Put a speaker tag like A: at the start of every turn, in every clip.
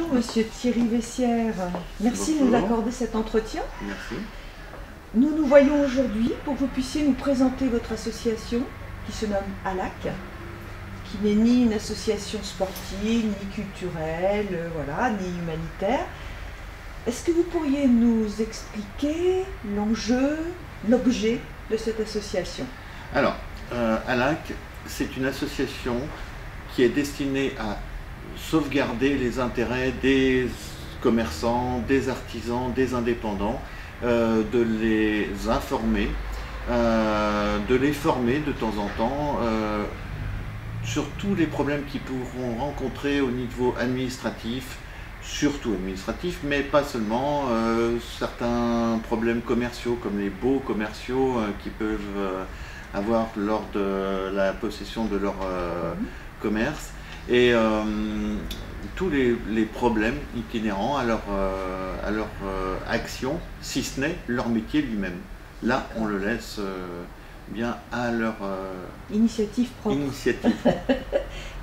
A: Bonjour Monsieur Thierry Vessière, merci de nous accorder cet entretien.
B: Merci.
A: Nous nous voyons aujourd'hui pour que vous puissiez nous présenter votre association qui se nomme ALAC, qui n'est ni une association sportive, ni culturelle, voilà, ni humanitaire. Est-ce que vous pourriez nous expliquer l'enjeu, l'objet de cette association?
B: Alors, ALAC, c'est une association qui est destinée à sauvegarder les intérêts des commerçants, des artisans, des indépendants, de les informer, de les former de temps en temps sur tous les problèmes qu'ils pourront rencontrer au niveau administratif, surtout administratif, mais pas seulement, certains problèmes commerciaux comme les baux commerciaux qu'ils peuvent avoir lors de la possession de leur commerce, et tous les problèmes itinérants à leur action, si ce n'est leur métier lui-même. Là, on le laisse bien à leur
A: initiative propre.
B: Initiative.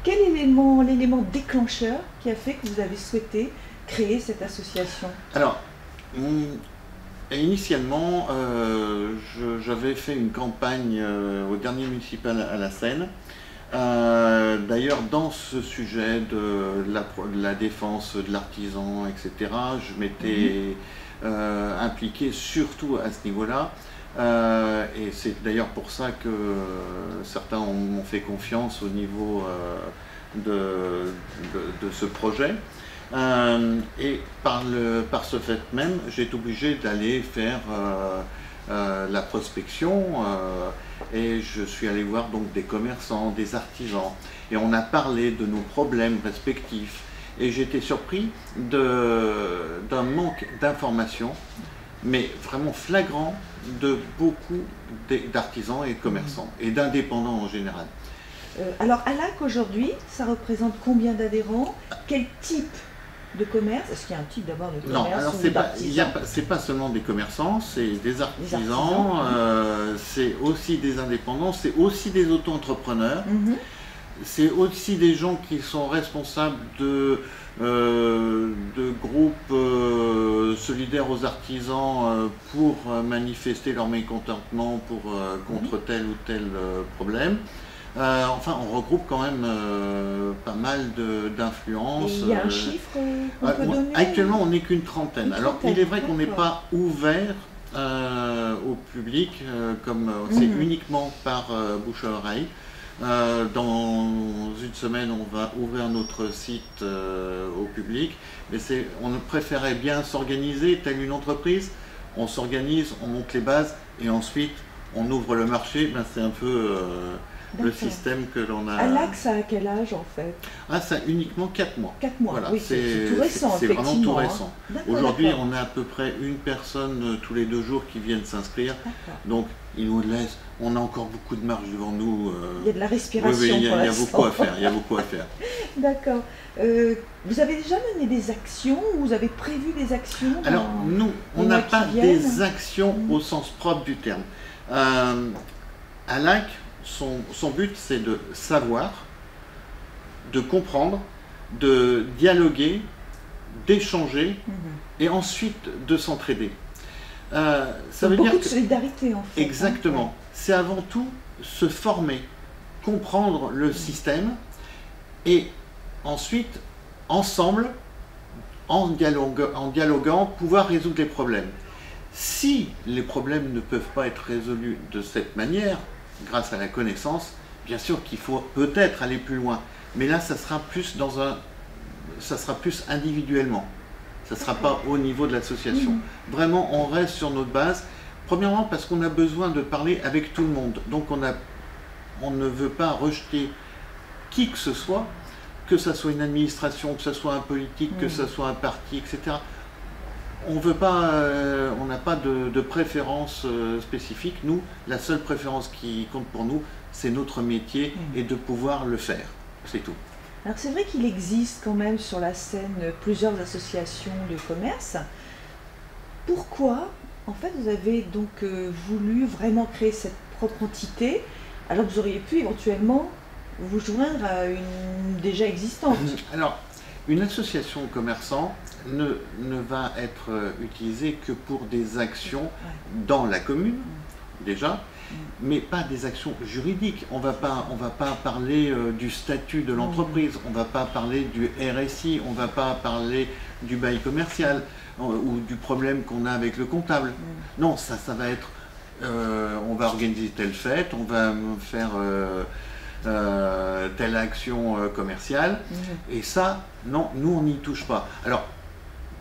A: Quel est l'élément déclencheur qui a fait que vous avez souhaité créer cette association?
B: Alors, initialement, j'avais fait une campagne au dernier municipal à la Seine. D'ailleurs, dans ce sujet de la défense de l'artisan, etc., je m'étais impliqué surtout à ce niveau-là. Et c'est d'ailleurs pour ça que certains m'ont fait confiance au niveau de ce projet. Et par ce fait même, j'ai été obligé d'aller faire la prospection, et je suis allé voir donc des commerçants, des artisans, et on a parlé de nos problèmes respectifs, et j'ai été surpris d'un manque d'informations, mais vraiment flagrant, de beaucoup d'artisans et commerçants, et d'indépendants en général.
A: Alors ALAC aujourd'hui, ça représente combien d'adhérents? Quel type de commerce? Est-ce qu'il y a un type d'abord de commerce?
B: Non, alors c'est pas seulement des commerçants, c'est des artisans, c'est aussi des indépendants, c'est aussi des auto-entrepreneurs, c'est aussi des gens qui sont responsables de groupes solidaires aux artisans pour manifester leur mécontentement contre tel ou tel problème. Enfin, on regroupe quand même pas mal d'influences.
A: Il y a un chiffre qu'on peut donner?
B: Actuellement, on n'est qu'une trentaine. Alors, il est vrai qu'on n'est pas ouvert au public, comme c'est uniquement par bouche à oreille. Dans une semaine, on va ouvrir notre site au public, mais on préférait bien s'organiser, telle une entreprise. On s'organise, on monte les bases, et ensuite, on ouvre le marché. Ben, c'est un peu le système que l'on a.
A: ALAC, ça a quel âge en fait?
B: Ah, ça a uniquement 4 mois.
A: 4 mois,
B: voilà,
A: oui, c'est tout récent.
B: C'est vraiment tout récent. Aujourd'hui,
A: on
B: a à peu près une personne tous les 2 jours qui viennent s'inscrire. Donc, il nous laisse. On a encore beaucoup de marge devant nous.
A: Il y a de la respiration.
B: Oui, il y a beaucoup à faire. Il y a beaucoup à faire.
A: D'accord. Vous avez déjà mené des actions? Vous avez prévu des actions?
B: Alors, nous, on n'a pas des actions au sens propre du terme. ALAC, son but, c'est de savoir, de comprendre, de dialoguer, d'échanger, et ensuite de s'entraider. Ça veut dire
A: beaucoup de solidarité en fait.
B: Exactement. C'est avant tout se former, comprendre le système, et ensuite, ensemble, en dialoguant, pouvoir résoudre les problèmes. Si les problèmes ne peuvent pas être résolus de cette manière, grâce à la connaissance, bien sûr qu'il faut peut-être aller plus loin, mais là, ça sera plus individuellement. Ça ne sera pas au niveau de l'association. Vraiment, on reste sur notre base. Premièrement, parce qu'on a besoin de parler avec tout le monde. Donc, on ne veut pas rejeter qui que ce soit une administration, que ce soit un politique, que ce soit un parti, etc. On veut pas, on n'a pas de préférence spécifique. Nous, la seule préférence qui compte pour nous, c'est notre métier et de pouvoir le faire. C'est tout.
A: Alors c'est vrai qu'il existe quand même sur la scène plusieurs associations de commerce. Pourquoi, en fait, vous avez donc voulu vraiment créer cette propre entité, alors que vous auriez pu éventuellement vous joindre à une déjà existante?
B: Alors, Une association de commerçants ne va être utilisée que pour des actions dans la commune, déjà, mais pas des actions juridiques. On va pas parler du statut de l'entreprise, on ne va pas parler du RSI, on ne va pas parler du bail commercial ou du problème qu'on a avec le comptable. Non, ça va être, on va organiser telle fête, on va faire telle action commerciale, et ça, non, nous on n'y touche pas. Alors,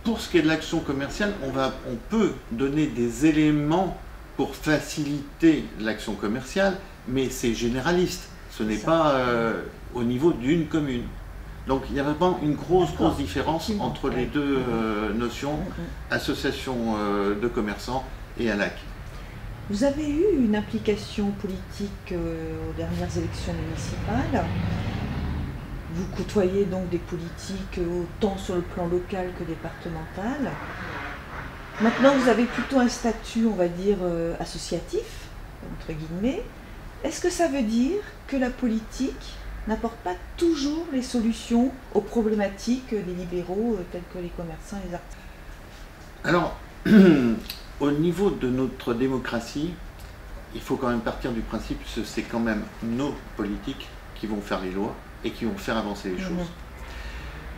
B: pour ce qui est de l'action commerciale, on peut donner des éléments pour faciliter l'action commerciale, mais c'est généraliste, ce n'est pas au niveau d'une commune. Donc il y a vraiment une grosse différence entre les deux notions, association de commerçants et ALAC.
A: Vous avez eu une implication politique aux dernières élections municipales. Vous côtoyez donc des politiques autant sur le plan local que départemental. Maintenant, vous avez plutôt un statut, on va dire, associatif, entre guillemets. Est-ce que ça veut dire que la politique n'apporte pas toujours les solutions aux problématiques des libéraux, tels que les commerçants et les artisans?
B: Alors, au niveau de notre démocratie, il faut quand même partir du principe que c'est quand même nos politiques qui vont faire les lois et qui vont faire avancer les choses.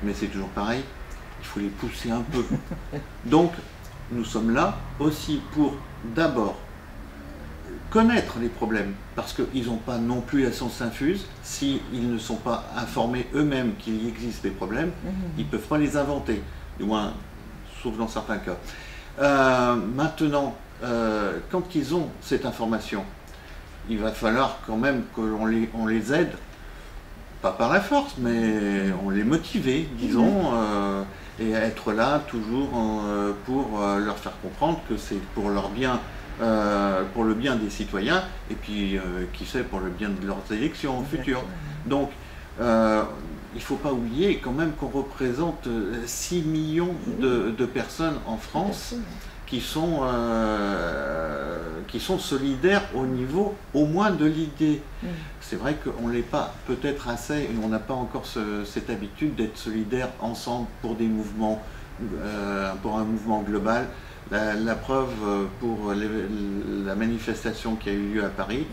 B: Mais c'est toujours pareil, il faut les pousser un peu. Donc, nous sommes là aussi pour d'abord connaître les problèmes, parce qu'ils n'ont pas non plus la science infuse. S'ils ne sont pas informés eux-mêmes qu'il existe des problèmes, ils ne peuvent pas les inventer, du moins, sauf dans certains cas. Maintenant, quand ils ont cette information, il va falloir quand même qu'on les aide, pas par la force, mais on les motive, disons, et être là toujours pour leur faire comprendre que c'est pour leur bien, pour le bien des citoyens, et puis qui sait, pour le bien de leurs élections futures. Donc il ne faut pas oublier quand même qu'on représente 6 millions de personnes en France qui sont solidaires au niveau au moins de l'idée. C'est vrai qu'on n'est pas peut-être assez, on n'a pas encore cette habitude d'être solidaires ensemble pour des mouvements, pour un mouvement global. La preuve pour la manifestation qui a eu lieu à Paris,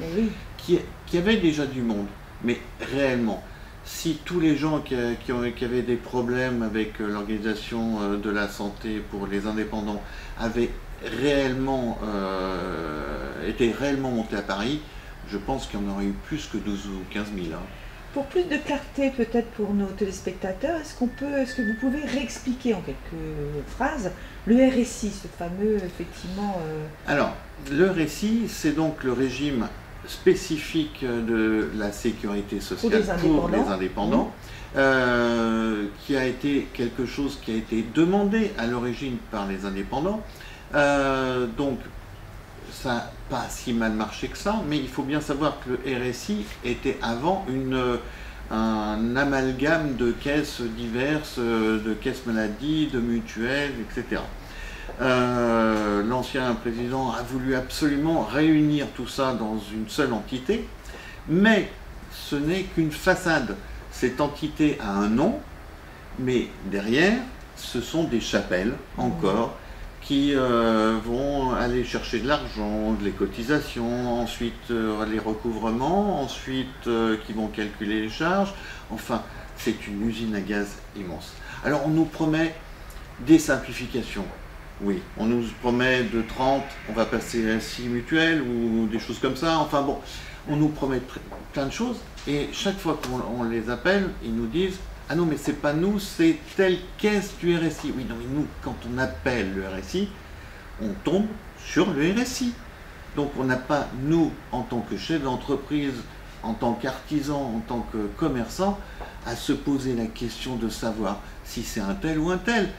B: qui avait déjà du monde, mais réellement, si tous les gens qui avaient des problèmes avec l'organisation de la santé pour les indépendants avaient réellement été réellement montés à Paris, je pense qu'il y en aurait eu plus que 12 ou 15 000. Hein.
A: Pour plus de clarté peut-être pour nos téléspectateurs, est-ce que vous pouvez réexpliquer en quelques phrases le RSI, ce fameux effectivement...
B: Alors, le RSI, c'est donc le régime spécifique de la sécurité sociale pour les indépendants, qui a été quelque chose qui a été demandé à l'origine par les indépendants. Donc ça n'a pas si mal marché que ça, mais il faut bien savoir que le RSI était avant un amalgame de caisses diverses, de caisses maladie, de mutuelles, etc. L'ancien président a voulu absolument réunir tout ça dans une seule entité, mais ce n'est qu'une façade. Cette entité a un nom, mais derrière, ce sont des chapelles, encore, qui vont aller chercher de l'argent, les cotisations, ensuite les recouvrements, ensuite qui vont calculer les charges. Enfin, c'est une usine à gaz immense. Alors on nous promet des simplifications. Oui, on nous promet de 30, on va passer à 6 mutuelles ou des choses comme ça. Enfin bon, on nous promet plein de choses et chaque fois qu'on les appelle, ils nous disent « Ah non, mais c'est pas nous, c'est telle caisse du RSI. » Oui, non, mais nous, quand on appelle le RSI, on tombe sur le RSI. Donc on n'a pas, nous, en tant que chef d'entreprise, en tant qu'artisan, en tant que commerçant, à se poser la question de savoir si c'est un tel ou un tel.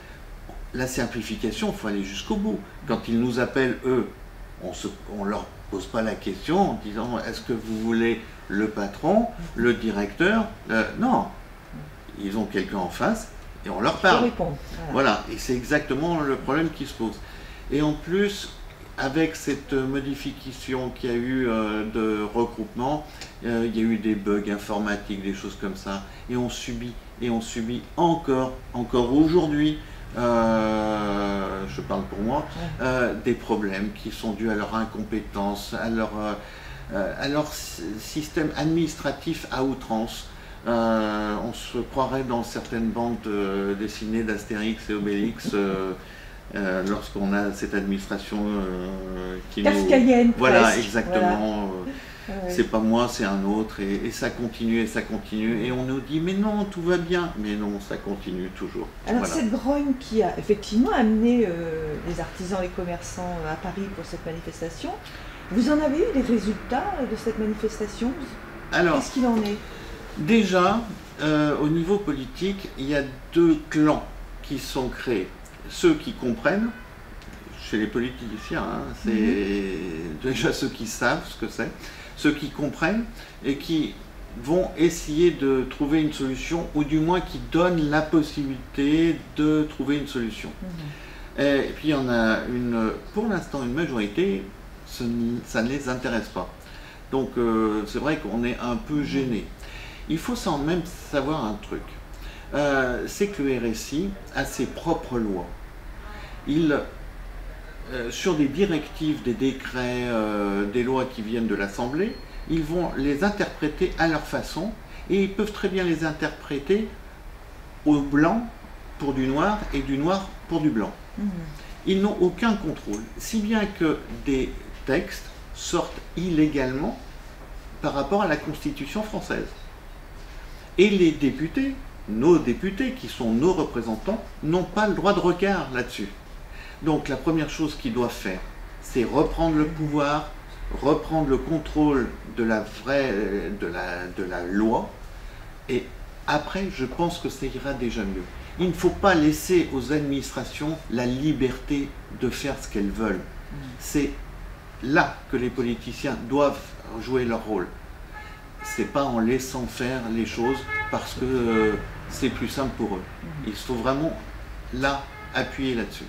B: La simplification, il faut aller jusqu'au bout. Quand ils nous appellent, eux, on ne leur pose pas la question en disant « Est-ce que vous voulez le patron, le directeur ?» Non. Ils ont quelqu'un en face et on leur parle. Voilà, et c'est exactement le problème qui se pose. Et en plus, avec cette modification qu'il y a eu de regroupement, il y a eu des bugs informatiques, des choses comme ça, et on subit et on subit encore aujourd'hui, je parle pour moi, des problèmes qui sont dus à leur incompétence, à leur système administratif à outrance. On se croirait dans certaines bandes dessinées d'Astérix et Obélix lorsqu'on a cette administration qui
A: kafkaïenne,
B: voilà,
A: presque.
B: exactement.
A: Voilà.
B: C'est pas moi, c'est un autre, et ça continue, et ça continue, et on nous dit mais non, tout va bien, mais non, ça continue toujours.
A: Alors
B: Voilà.
A: cette grogne qui a effectivement amené les artisans et commerçants à Paris pour cette manifestation, vous en avez eu les résultats de cette manifestation?
B: Alors,
A: qu'est-ce qu'il en est?
B: déjà, au niveau politique, il y a deux clans qui sont créés. Ceux qui comprennent, chez les politiciens, hein, c'est déjà ceux qui savent ce que c'est, ceux qui comprennent et qui vont essayer de trouver une solution, ou du moins qui donnent la possibilité de trouver une solution. Et puis il y en a pour l'instant une majorité, ça ne les intéresse pas. Donc c'est vrai qu'on est un peu gêné. Il faut sans même savoir un truc, c'est que le RSI a ses propres lois. Sur des directives, des décrets, des lois qui viennent de l'Assemblée, ils vont les interpréter à leur façon, et ils peuvent très bien les interpréter au blanc pour du noir et du noir pour du blanc. Ils n'ont aucun contrôle, si bien que des textes sortent illégalement par rapport à la Constitution française. Et les députés, nos députés, qui sont nos représentants, n'ont pas le droit de regard là-dessus. Donc la première chose qu'ils doivent faire, c'est reprendre le pouvoir, reprendre le contrôle de la loi, et après je pense que ça ira déjà mieux. Il ne faut pas laisser aux administrations la liberté de faire ce qu'elles veulent. C'est là que les politiciens doivent jouer leur rôle. C'est pas en laissant faire les choses parce que c'est plus simple pour eux. Il faut vraiment là appuyer là-dessus.